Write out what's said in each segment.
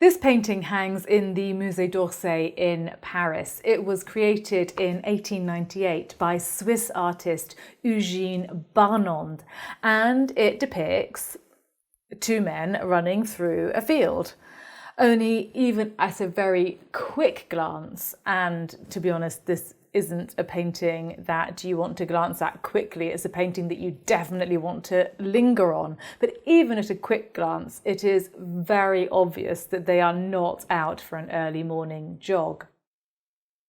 This painting hangs in the Musée d'Orsay in Paris. It was created in 1898 by Swiss artist Eugene Burnand, and it depicts two men running through a field. Only even at a very quick glance, and to be honest, this isn't a painting that you want to glance at quickly. It's a painting that you definitely want to linger on. But even at a quick glance, it is very obvious that they are not out for an early morning jog.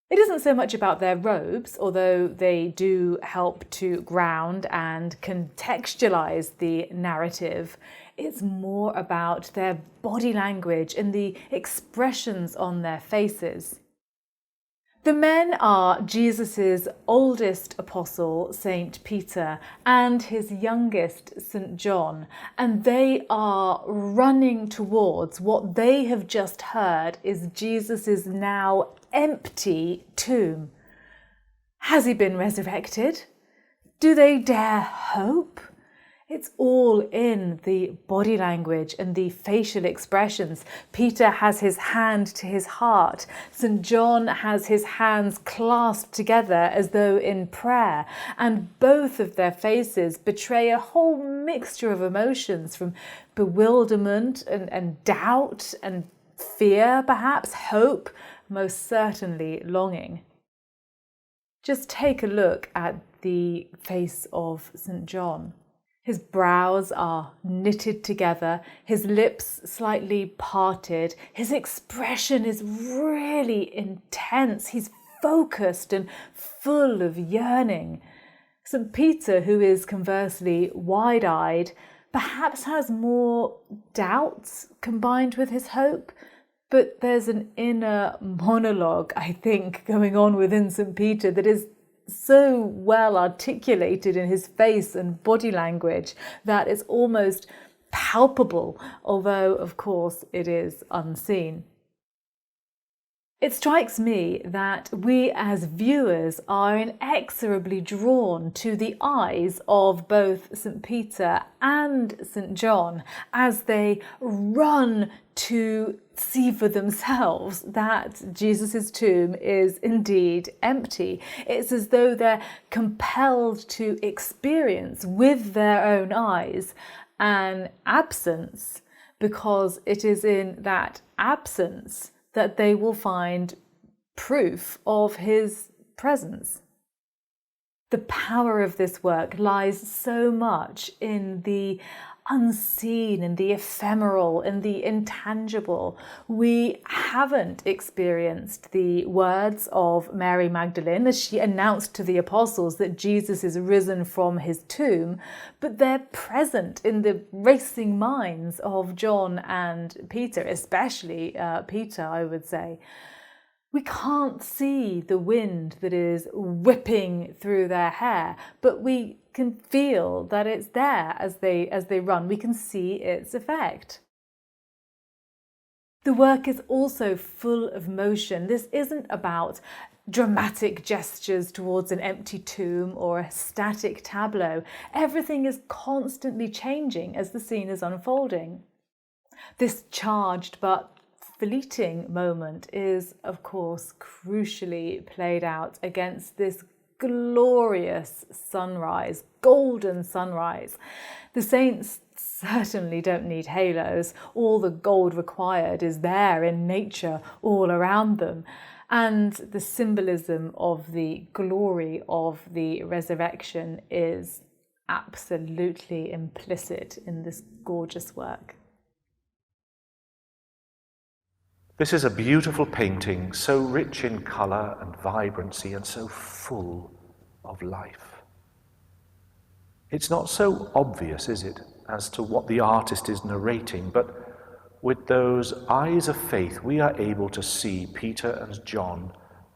It isn't so much about their robes, although they do help to ground and contextualize the narrative. It's more about their body language and the expressions on their faces. The men are Jesus' oldest apostle, St. Peter, and his youngest, St. John, and they are running towards what they have just heard is Jesus' now empty tomb. Has he been resurrected? Do they dare hope? It's all in the body language and the facial expressions. Peter has his hand to his heart. St. John has his hands clasped together as though in prayer. And both of their faces betray a whole mixture of emotions, from bewilderment and doubt and fear, perhaps, hope, most certainly longing. Just take a look at the face of St. John. His brows are knitted together, his lips slightly parted. His expression is really intense. He's focused and full of yearning. St. Peter, who is conversely wide-eyed, perhaps has more doubts combined with his hope. But there's an inner monologue, I think, going on within St. Peter that is so well articulated in his face and body language that it's almost palpable, although of course it is unseen. It strikes me that we as viewers are inexorably drawn to the eyes of both St. Peter and St. John as they run to see for themselves that Jesus' tomb is indeed empty. It's as though they're compelled to experience with their own eyes an absence, because it is in that absence that they will find proof of his presence. The power of this work lies so much in the unseen and the ephemeral and the intangible. We haven't experienced the words of Mary Magdalene as she announced to the apostles that Jesus is risen from his tomb, but they're present in the racing minds of John and Peter, especially Peter, I would say. We can't see the wind that is whipping through their hair, but we can feel that it's there as they run. We can see its effect. The work is also full of motion. This isn't about dramatic gestures towards an empty tomb or a static tableau. Everything is constantly changing as the scene is unfolding. This charged but fleeting moment is, of course, crucially played out against this glorious sunrise, golden sunrise. The saints certainly don't need halos. All the gold required is there in nature all around them. And the symbolism of the glory of the resurrection is absolutely implicit in this gorgeous work. This is a beautiful painting, so rich in colour and vibrancy and so full of life. It's not so obvious, is it, as to what the artist is narrating, but with those eyes of faith we are able to see Peter and John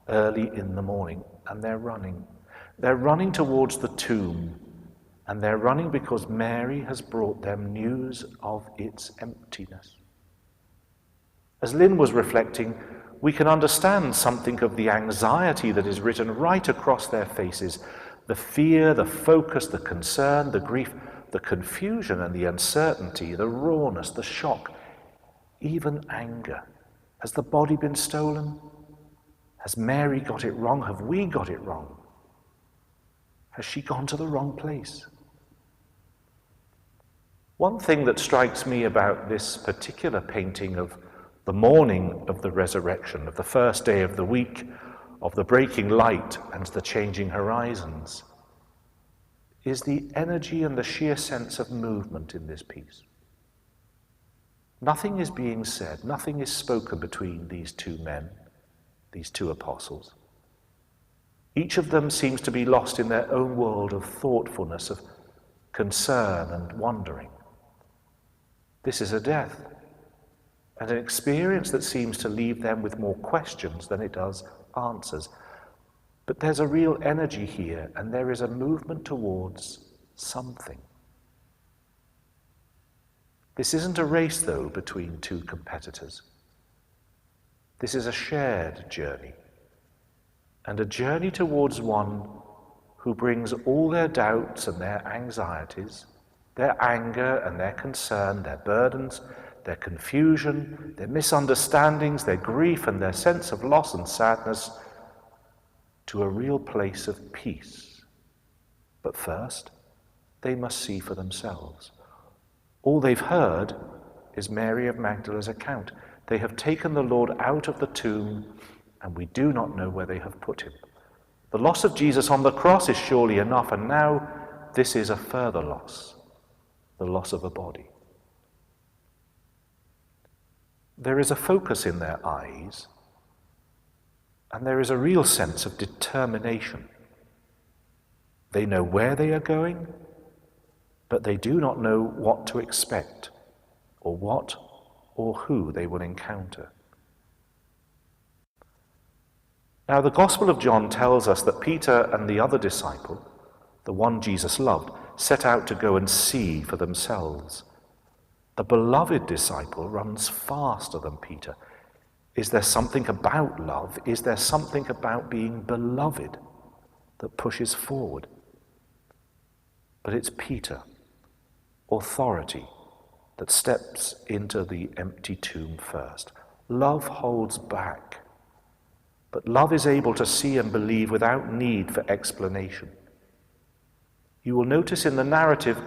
early in the morning, and they're running. They're running towards the tomb, and they're running because Mary has brought them news of its emptiness. As Lynn was reflecting, we can understand something of the anxiety that is written right across their faces, the fear, the focus, the concern, the grief, the confusion and the uncertainty, the rawness, the shock. even anger. Has the body been stolen? Has Mary got it wrong? Have we got it wrong? Has she gone to the wrong place? One thing that strikes me about this particular painting of the morning of the resurrection, of the first day of the week, of the breaking light and the changing horizons, is the energy and the sheer sense of movement in this piece. Nothing is being said, nothing is spoken between these two men, these two apostles. Each of them seems to be lost in their own world of thoughtfulness, of concern and wondering. This is a death, and an experience that seems to leave them with more questions than it does answers. But there's a real energy here, and there is a movement towards something. This isn't a race, though, between two competitors. This is a shared journey, and a journey towards one who brings all their doubts and their anxieties, their anger and their concern, their burdens, their confusion, their misunderstandings, their grief and their sense of loss and sadness to a real place of peace. But first, they must see for themselves. All they've heard is Mary of Magdala's account. They have taken the Lord out of the tomb, and we do not know where they have put him. The loss of Jesus on the cross is surely enough, and now this is a further loss, the loss of a body. There is a focus in their eyes, and there is a real sense of determination. They know where they are going, but they do not know what to expect, or what or who they will encounter. Now, the Gospel of John tells us that Peter and the other disciple, the one Jesus loved, set out to go and see for themselves. The beloved disciple runs faster than Peter. Is there something about love? Is there something about being beloved that pushes forward? But it's Peter, authority, that steps into the empty tomb first. Love holds back, but love is able to see and believe without need for explanation. You will notice in the narrative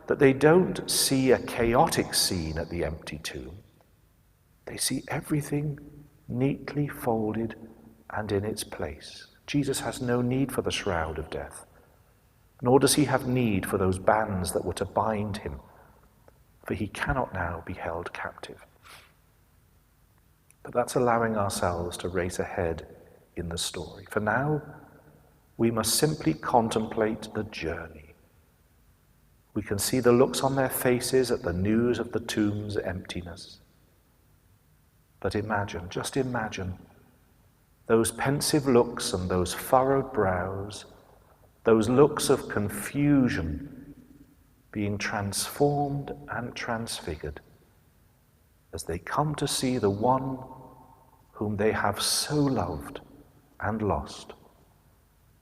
that they don't see a chaotic scene at the empty tomb. They see everything neatly folded and in its place. Jesus has no need for the shroud of death, nor does he have need for those bands that were to bind him, for he cannot now be held captive. But that's allowing ourselves to race ahead in the story. For now, we must simply contemplate the journey. We can see the looks on their faces at the news of the tomb's emptiness. But imagine, just imagine, those pensive looks and those furrowed brows, those looks of confusion being transformed and transfigured as they come to see the one whom they have so loved and lost,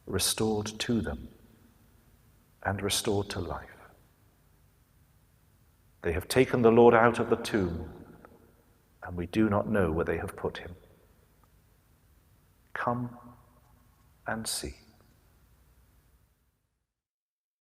restored to them and restored to life. They have taken the Lord out of the tomb, and we do not know where they have put him. Come and see.